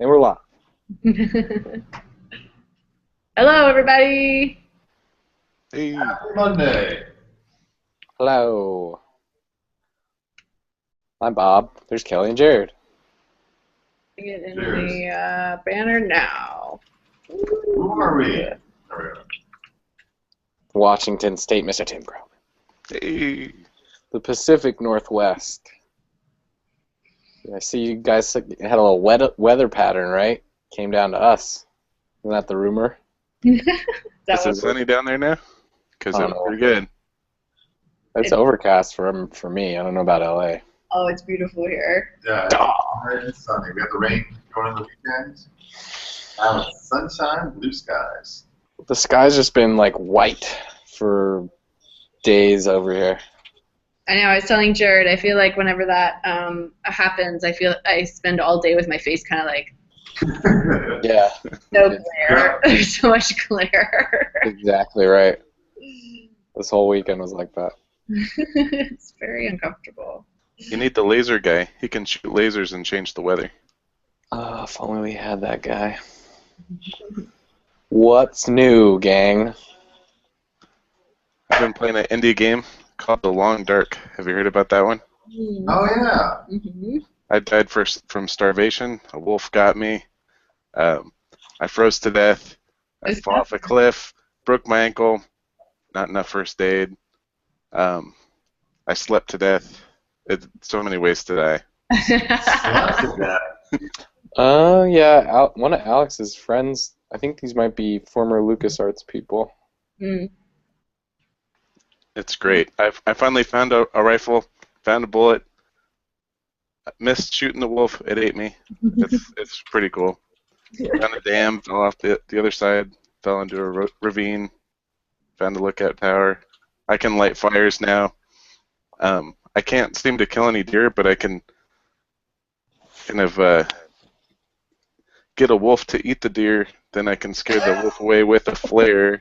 And we're live. Hello, everybody. Hey, Happy Monday. Hello. I'm Bob. There's Kelly and Jared. Get in Cheers. the banner now. Who are we? There we go. Washington State, Mr. Tim Crow. hey. The Pacific Northwest. I see you guys had a little weather pattern, right? Came down to us. Isn't that the rumor? Is That it was sunny down there now? Because Oh, it was no. pretty good. It's overcast for me. I don't know about LA. oh, it's beautiful here. Yeah, it's bright and sunny. We have the rain going in the weekend. Now it's sunshine, blue skies. The sky's just been like white for days over here. I know. I was telling Jared. I feel like whenever that happens, I spend all day with my face kind of like Yeah, no glare. There's so much glare. exactly right. This whole weekend was like that. It's very uncomfortable. You need the laser guy. He can shoot lasers and change the weather. If only we had that guy. What's new, gang? I've been playing an indie game called The Long Dark. Have you heard about that one? Oh, yeah. Mm-hmm. I died from starvation. A wolf got me. I froze to death. I Is fell off a cliff. Broke my ankle. Not enough first aid. I slept to death. So many ways to die. Lots of that. Yeah, one of Alex's friends, I think these might be former LucasArts people. Mm. It's great. I finally found a rifle, found a bullet. Missed shooting the wolf. It ate me. It's pretty cool. Found a dam, fell off the other side, fell into a ravine, found a lookout tower. I can light fires now. I can't seem to kill any deer, but I can kind of get a wolf to eat the deer. Then I can scare the wolf away with a flare,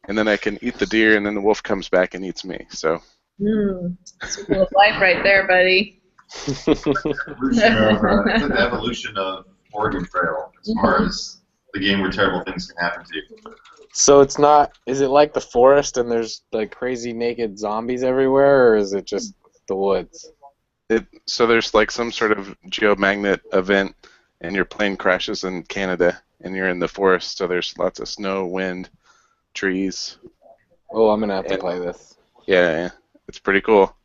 and then I can eat the deer, and then the wolf comes back and eats me. So. Circle of life right there, buddy. It's the evolution of Oregon Trail as far as the game where terrible things can happen to you. So it's not, is it like the forest and there's like crazy naked zombies everywhere, or is it just the woods? So there's like some sort of geomagnet event, and your plane crashes in Canada, and you're in the forest, so there's lots of snow, wind, trees. Oh, I'm going to have to play this. Yeah, it's pretty cool.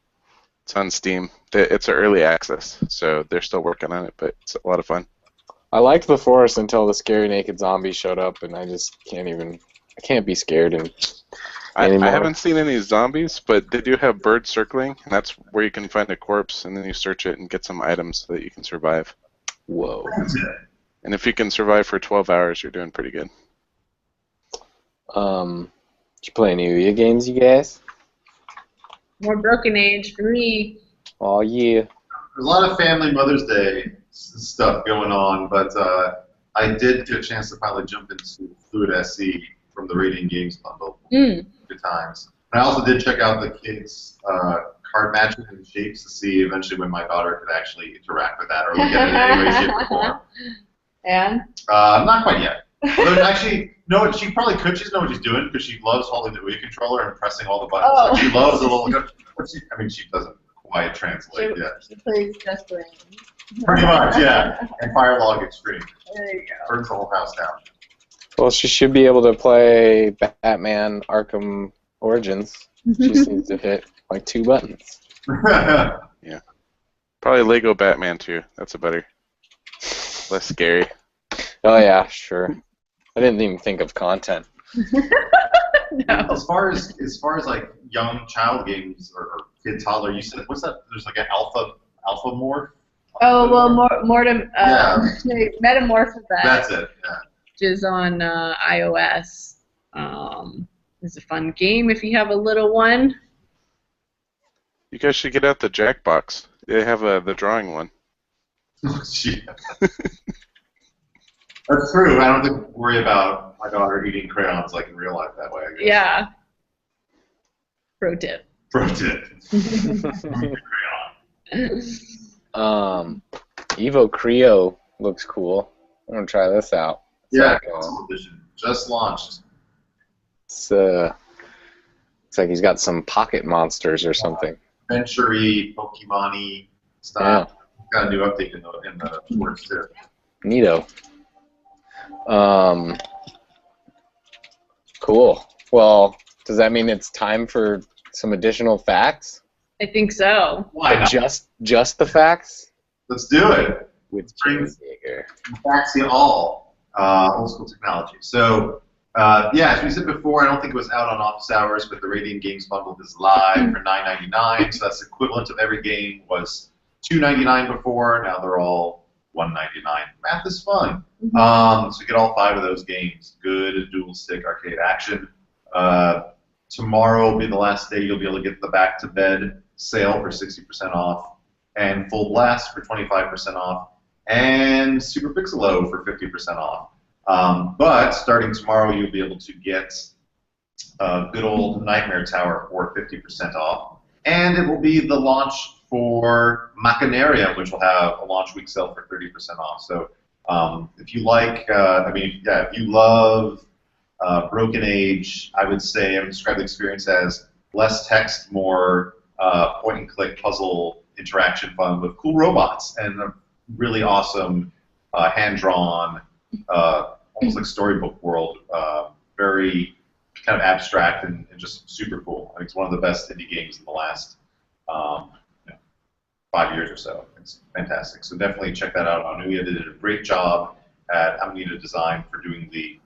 It's on Steam. It's an early access, so they're still working on it, but it's a lot of fun. I liked the forest until the scary naked zombies showed up, and I just I can't be scared anymore. I haven't seen any zombies, but they do have birds circling, and that's where you can find a corpse, and then you search it and get some items so that you can survive. Whoa. That's it. And if you can survive for 12 hours, you're doing pretty good. Did you play any OUYA games, you guys? More Broken Age for me. Oh, yeah. There's a lot of family Mother's Day stuff going on, but I did get a chance to finally jump into Fluid SC from the Radiant Games bundle. Good times. And I also did check out the kids' card matches and shapes to see eventually when my daughter could actually interact with that or look at it in any way, shape, or form. And? Not quite yet. But actually, no, she probably could. She doesn't know what she's doing because she loves holding the Wii controller and pressing all the buttons. Oh. Like, she loves the little. She doesn't quite translate yet. She plays Just Brain. Pretty much, yeah. And Firelog Extreme There you go. burns the whole house down. Well, she should be able to play Batman Arkham Origins. She just needs to hit like 2 buttons. Probably Lego Batman too. That's a better, less scary. Oh, yeah, sure. I didn't even think of content. No. As far as like young child games or kid toddler, you said what's that? There's like an alpha morph. Oh, well, Mortem, Yeah. Metamorph of that. That's it. Yeah. Which is on iOS. It's a fun game if you have a little one. You guys should get out the Jackbox. They have the drawing one. Shit. That's true. I don't have to worry about my daughter eating crayons like in real life that way, I guess. Yeah. Pro tip. Pro tip. Evo Creo looks cool. I'm gonna try this out. It's Yeah, like, console edition just launched. it's like he's got some pocket monsters or something. Adventure-y, Pokemon-y style. Got a new update in the works too. Neato. Cool. Well, does that mean it's time for some additional facts? I think so. Why not? Just the facts? Let's do it. With Bring James Yeager. facts in all. Old school technology. So, yeah, as we said before, I don't think it was out on office hours, but the Radiant Games bundle is live for $9.99. So that's the equivalent of every game was $2.99 before. Now they're all $1.99. Math is fun. So you get all 5 of those games. Good dual stick arcade action. Tomorrow will be the last day you'll be able to get the Back to Bed sale for 60% off, and Full Blast for 25% off, and Super Pixelo for 50% off. But starting tomorrow, you'll be able to get good old Nightmare Tower for 50% off, and it will be the launch for Machinarium, which will have a launch week sale for 30% off. So if you like, if you love Broken Age, I would say I would describe the experience as less text, more point-and-click puzzle interaction fun with cool robots and a really awesome hand-drawn, almost like storybook world, very kind of abstract and just super cool. I think it's one of the best indie games in the last 5 years or so. It's fantastic. So definitely check that out on OUYA. They did a great job at Amanita Design for doing the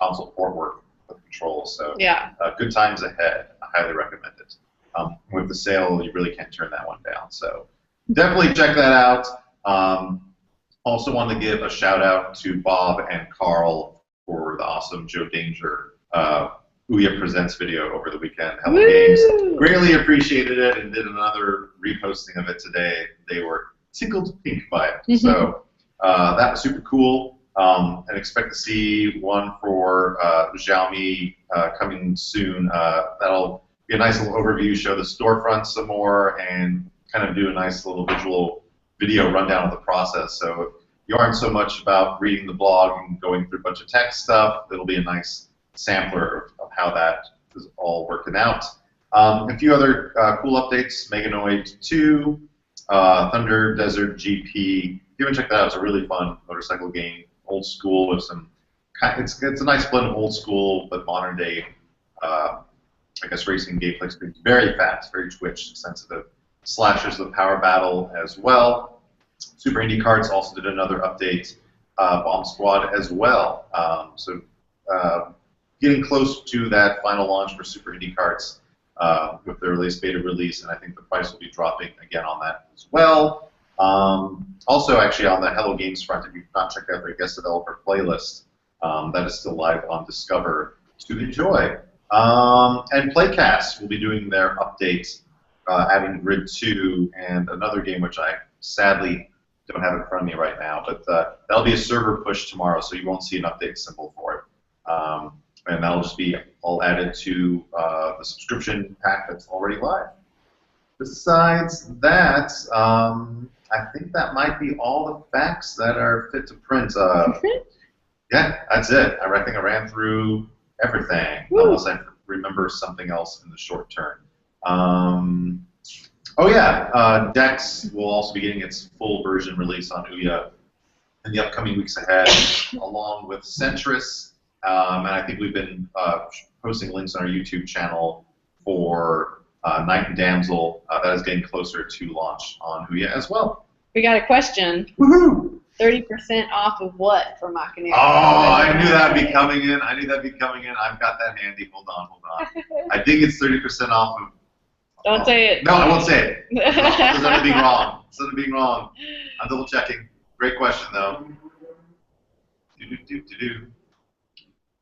console port work with controls. So Yeah. good times ahead. I highly recommend it. With the sale, you really can't turn that one down. So definitely check that out. Also wanted to give a shout out to Bob and Carl for the awesome Joe Danger OUYA Presents video over the weekend. Hello Games greatly appreciated it and did another reposting of it today. They were tickled pink by it. So that was super cool. And expect to see one for Xiaomi coming soon. That'll be a nice little overview, show the storefront some more, and kind of do a nice little visual video rundown of the process. So if you aren't so much about reading the blog and going through a bunch of text stuff, it'll be a nice sampler of how that is all working out. A few other cool updates: Meganoid 2, Thunder Desert GP. If you haven't checked that out, it's a really fun motorcycle game. Old school with some, it's a nice blend of old school but modern day, I guess, racing gameplay experience. Very fast, very twitch sensitive. Slashers the Power Battle as well. Super Indie Carts also did another update. Bomb Squad as well. So getting close to that final launch for Super Indie Carts with their latest beta release, and I think the price will be dropping again on that as well. Also, actually, on the Hello Games front, if you've not checked out their guest developer playlist, that is still live on Discover to enjoy. And Playcast will be doing their update, adding Grid 2 and another game which I sadly don't have in front of me right now, but that'll be a server push tomorrow, so you won't see an update symbol for it. And that'll just be all added to the subscription pack that's already live. Besides that, I think that might be all the facts that are fit to print. Yeah, that's it. I think I ran through everything, unless I remember something else in the short term. Oh yeah, Dex will also be getting its full version release on OUYA in the upcoming weeks ahead, along with Centris. And I think we've been posting links on our YouTube channel for Knight and Damsel. That is getting closer to launch on OUYA as well. We got a question. Woohoo! 30% off of what for Machinarium? Oh, I knew that'd be coming in. I've got that handy. Hold on. I think it's 30% off of. Don't say it. No, I won't say it. Instead of being wrong. I'm double checking. Great question though.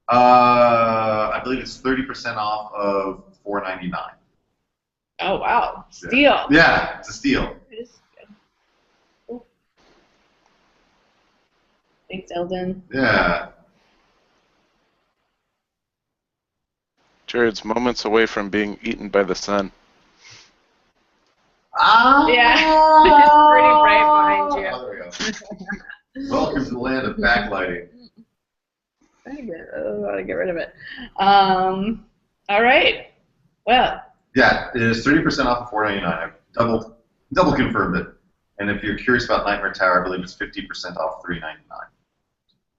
I believe it's 30% off of $4.99. Oh wow, steal. Yeah, it's a steal. It is good. Cool. Thanks, Eldon. Yeah. Jared's moments away from being eaten by the sun. Ah. Yeah, it's pretty bright behind you. Oh, there we go. Welcome to the land of backlighting. I gotta get rid of it. All right. Well. Yeah, it is 30% off of $4.99. I've double confirmed it. And if you're curious about Nightmare Tower, I believe it's 50% off $3.99.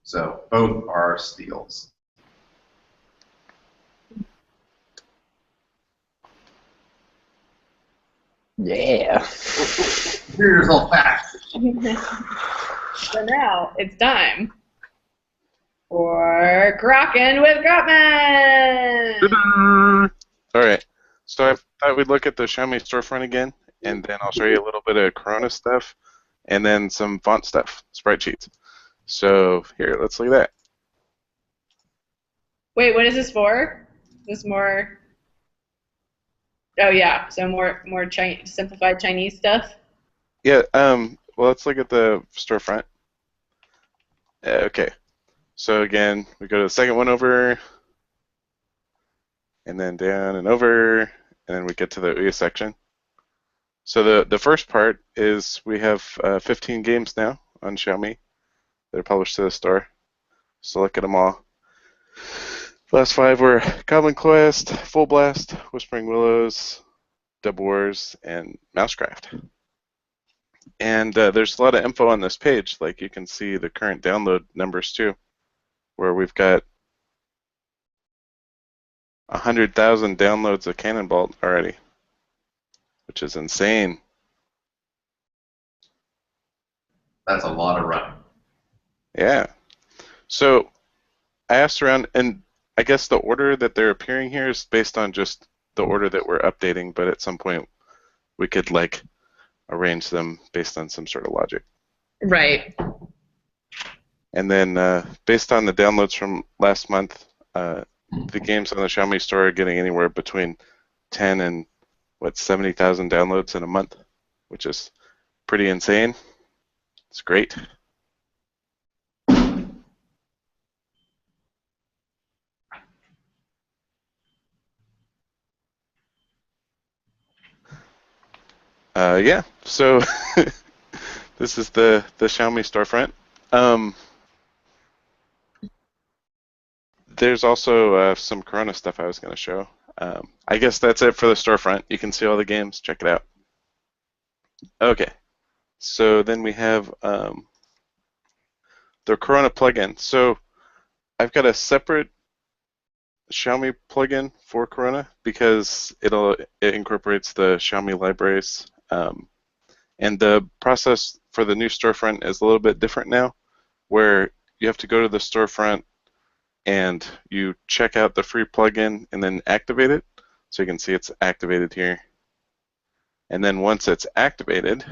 So both are steals. Yeah. Hear yourself back. So now it's time for Kraken with Grotman. All right. So I thought we'd look at the Xiaomi storefront again, and then I'll show you a little bit of Corona stuff, and then some font stuff, sprite sheets. So here, let's look at that. Wait, what is this for? Is this more? Oh yeah, so more simplified Chinese stuff. Yeah. Well, let's look at the storefront. Okay. So again, we go to the second one over, and then down and over, and then we get to the OUYA section. So the first part is we have 15 games now on Xiaomi that are published to the store. So look at them all. The last 5 were Goblin Quest, Full Blast, Whispering Willows, Double Wars, and Mousecraft. And there's a lot of info on this page. Like you can see the current download numbers too, where we've got 100,000 downloads of Cannonball already, which is insane. That's a lot of running. Yeah. So I asked around, and I guess the order that they're appearing here is based on just the order that we're updating, but at some point we could like arrange them based on some sort of logic. Right. And then based on the downloads from last month, the games on the Xiaomi store are getting anywhere between 10 and 70,000 downloads in a month, which is pretty insane. It's great. Yeah, so this is the Xiaomi storefront. There's also some Corona stuff I was going to show. I guess that's it for the storefront. You can see all the games. Check it out. Okay, so then we have the Corona plugin. So I've got a separate Xiaomi plugin for Corona because it incorporates the Xiaomi libraries. And the process for the new storefront is a little bit different now, where you have to go to the storefront and you check out the free plugin and then activate it. So you can see it's activated here. And then once it's activated,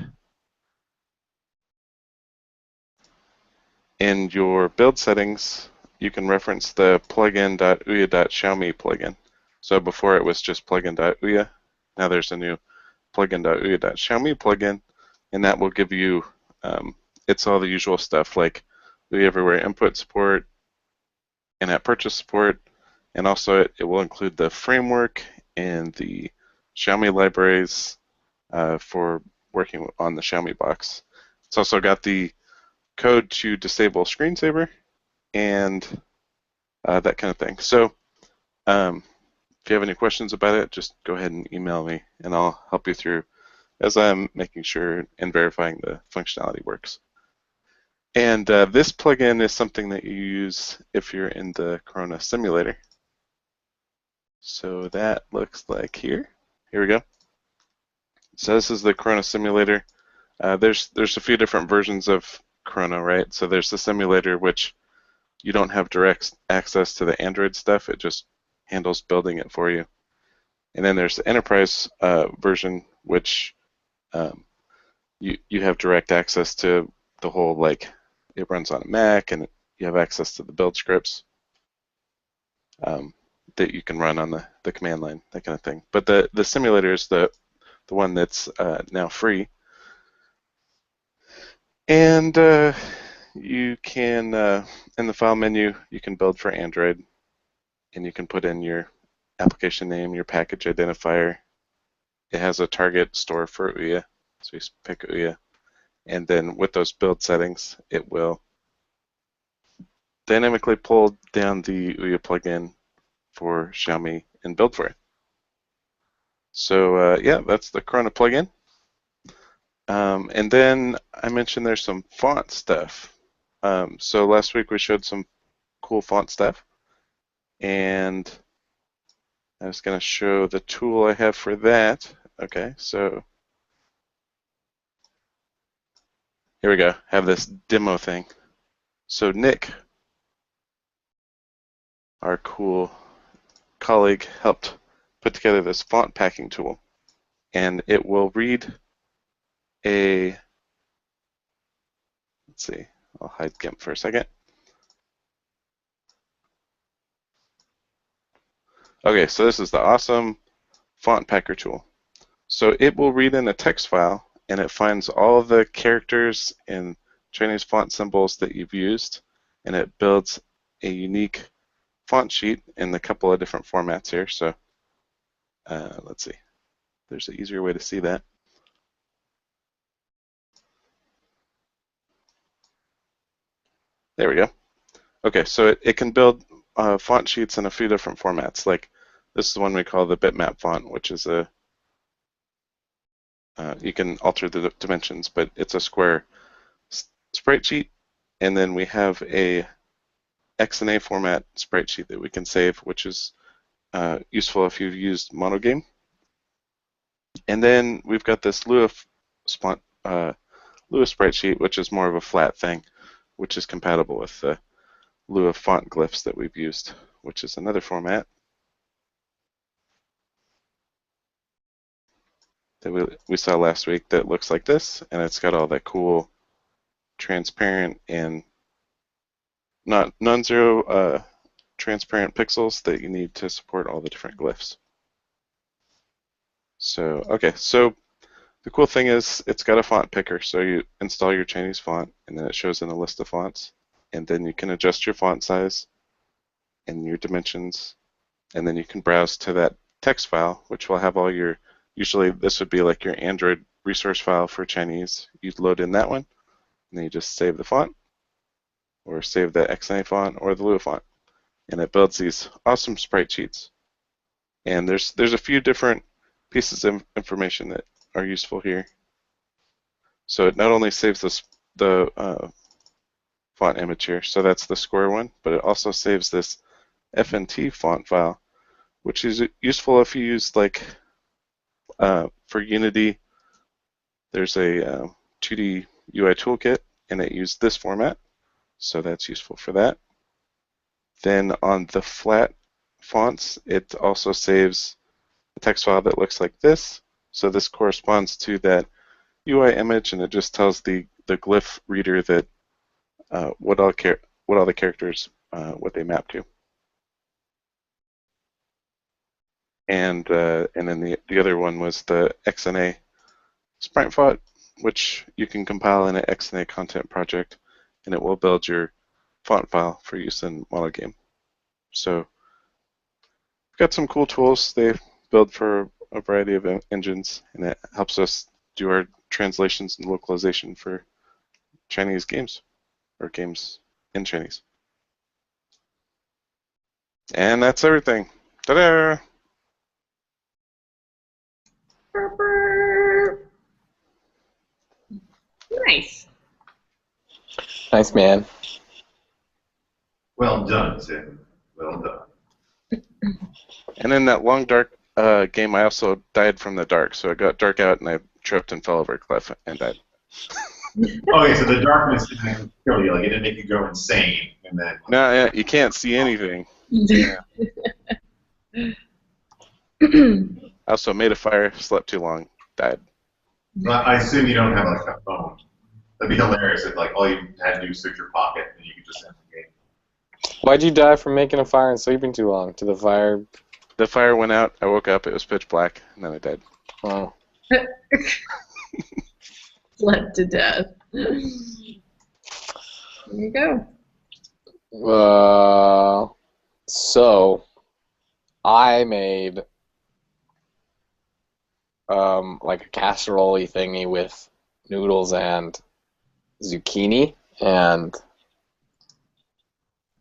in your build settings, you can reference the plugin.ouya.xiaomi plugin. So before it was just plugin.ouya. Now there's a new plugin.ouya.xiaomi plugin, and that will give you, it's all the usual stuff like OUYA Everywhere input support, in-app purchase support, and also it will include the framework and the Xiaomi libraries for working on the Xiaomi box. It's also got the code to disable screensaver and that kind of thing. So if you have any questions about it, just go ahead and email me and I'll help you through as I'm making sure and verifying the functionality works. And this plugin is something that you use if you're in the Corona simulator. So that looks like here. Here we go. So this is the Corona simulator. There's a few different versions of Corona, right? So there's the simulator, which you don't have direct access to the Android stuff. It just handles building it for you. And then there's the enterprise version, which you have direct access to the whole, like, it runs on a Mac and you have access to the build scripts that you can run on the command line, that kind of thing. But the simulator is the one that's now free. And you can, in the file menu, you can build for Android, and you can put in your application name, your package identifier. It has a target store for OUYA, so you pick OUYA. And then with those build settings, it will dynamically pull down the OUYA plugin for Xiaomi and build for it. So yeah, that's the Corona plugin. And then I mentioned there's some font stuff. So last week we showed some cool font stuff, and I was going to show the tool I have for that. Okay, so here we go. I have this demo thing. So Nick, our cool colleague, helped put together this font packing tool, and it will read a, let's see, I'll hide GIMP for a second. Okay, so this is the awesome font packer tool. So it will read in a text file, and it finds all the characters and Chinese font symbols that you've used, and it builds a unique font sheet in a couple of different formats here. So let's see, there's an easier way to see that. There we go. Okay, so it can build font sheets in a few different formats. Like this is the one we call the bitmap font, which is a you can alter the dimensions, but it's a square sprite sheet. And then we have a XNA format sprite sheet that we can save, which is useful if you've used monogame. And then we've got this Lua sprite sheet, which is more of a flat thing, which is compatible with the Lua font glyphs that we've used, which is another format that we saw last week that looks like this, and it's got all that cool transparent and not non-zero transparent pixels that you need to support all the different glyphs. So, okay, so the cool thing is it's got a font picker, so you install your Chinese font, and then it shows in a list of fonts, and then you can adjust your font size and your dimensions, and then you can browse to that text file, which will have all your, usually this would be like your Android resource file for Chinese. You'd load in that one, and then you just save the font, or save the XNA font or the Lua font, and it builds these awesome sprite sheets. And there's a few different pieces of information that are useful here. So it not only saves the font image here, so that's the square one, but it also saves this FNT font file, which is useful if you use like for Unity. There's a 2D UI toolkit, and it used this format, so that's useful for that. Then on the flat fonts, it also saves a text file that looks like this. So this corresponds to that UI image, and it just tells the glyph reader that what all the characters what they map to. And then the other one was the XNA sprite font, which you can compile in an XNA content project, and it will build your font file for use in monogame. So we've got some cool tools. They build for a variety of engines, and it helps us do our translations and localization for Chinese games, or games in Chinese. And that's everything. Ta-da! Nice. Nice, man. Well done, Tim. Well done. And in that long dark game, I also died from the dark. So I got dark out, and I tripped and fell over a cliff and died. Okay, so the darkness didn't kill you. Like, it didn't make you go insane, and then. No, yeah, you can't see anything. I also made a fire, slept too long, died. But I assume you don't have like a phone. That'd be hilarious if like all you had to do was search your pocket and you could just end the game. Why'd you die from making a fire and sleeping too long? Did the fire? The fire went out. I woke up. It was pitch black, and then I died. Oh. Bled to death. There you go. So I made like a casserole-y thingy with noodles and zucchini, and I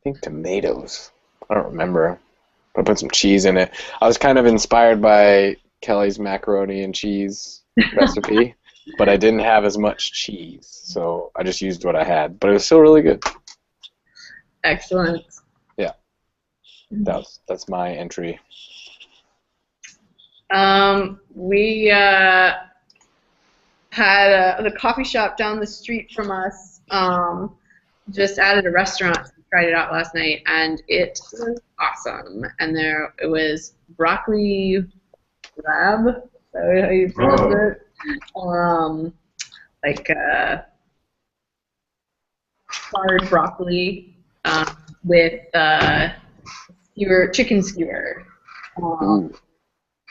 think tomatoes. I don't remember. But I put some cheese in it. I was kind of inspired by Kelly's macaroni and cheese recipe, but I didn't have as much cheese, so I just used what I had. But it was still really good. Excellent. Yeah, that's my entry. We had the coffee shop down the street from us just added a restaurant. We tried it out last night, and it was awesome. And it was broccoli rab. Is that how you pronounce it? Like charred broccoli with chicken skewer.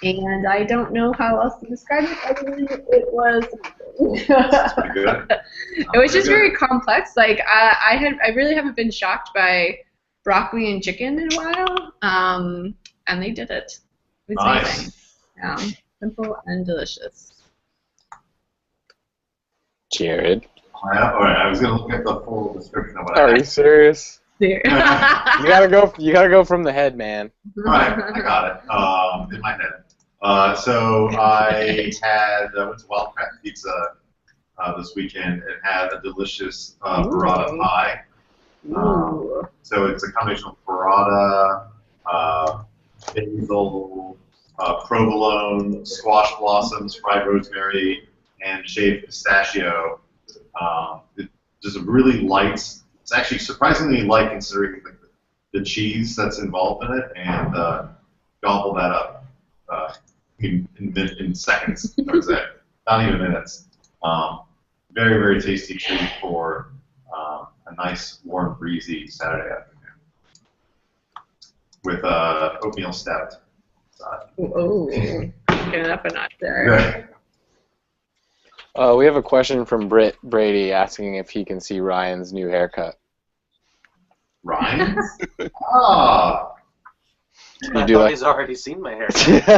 And I don't know how else to describe it other than it was. Pretty good. It was just very complex. Like I really haven't been shocked by broccoli and chicken in a while. And they did it. It was amazing. Yeah, simple and delicious. Jared. All right, I was gonna look at the full description of what I Are had. you serious? There. You gotta go from the head, man. All right, I got it. In my head. So I went to Wildcraft Pizza this weekend and had a delicious burrata pie. So it's a combination of burrata, basil, provolone, squash blossoms, fried rosemary, and shaved pistachio. Just a really light. It's actually surprisingly light considering the cheese that's involved in it, and gobble that up in seconds, I would say, not even minutes. Very, very tasty treat for a nice, warm, breezy Saturday afternoon with oatmeal stout. Getting up a notch there. We have a question from Britt Brady asking if he can see Ryan's new haircut. Ryan? Oh. I thought he's already seen my hair,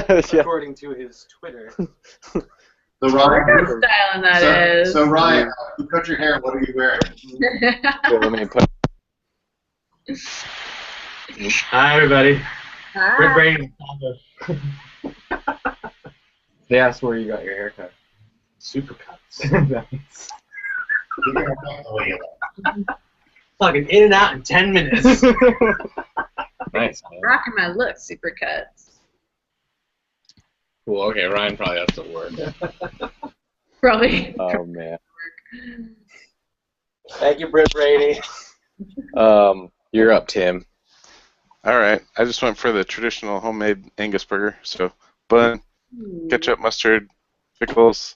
according to his Twitter. So Ryan, Styling that is. So Ryan, you cut your hair. What are you wearing? Let me put. Hi, everybody. Hi. Brady. They asked where you got your haircut. Supercuts. Nice. You're gonna cut the way you like. Fucking in and out in 10 minutes. Nice, man. Rocking my look, Supercuts. Cool. Okay, Ryan probably has to work. Probably. Oh man. Thank you, Britt Brady. You're up, Tim. All right, I just went for the traditional homemade Angus burger. So bun, ketchup, mustard, pickles,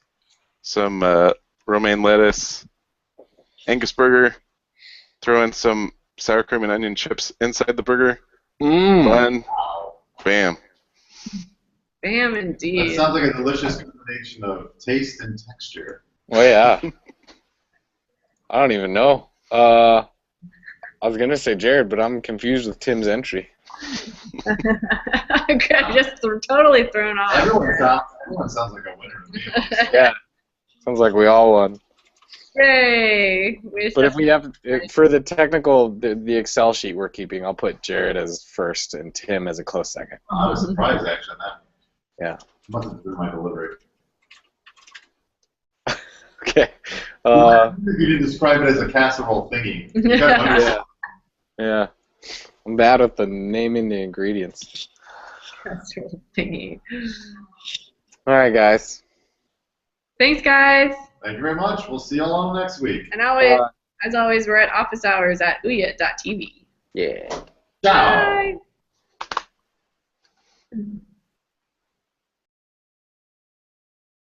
some romaine lettuce, Angus burger. Throw in some sour cream and onion chips inside the burger. Bun, bam. Bam, indeed. That sounds like a delicious combination of taste and texture. Oh yeah. I don't even know. I was gonna say Jared, but I'm confused with Tim's entry. I'm just totally thrown off. Everyone sounds like a winner to me. Honestly. Yeah. Sounds like we all won. Yay! But if we have for the technical, the Excel sheet we're keeping, I'll put Jared as first and Tim as a close second. I was surprised actually on that. Yeah. Must have been my delivery. Okay. You didn't describe it as a casserole thingy. You gotta understand. Yeah. I'm bad with the naming the ingredients. That's really thingy. All right, guys. Thanks, guys. Thank you very much. We'll see you all next week. And always, as always, we're at office hours at ouya.tv. Yeah. Ciao. Bye.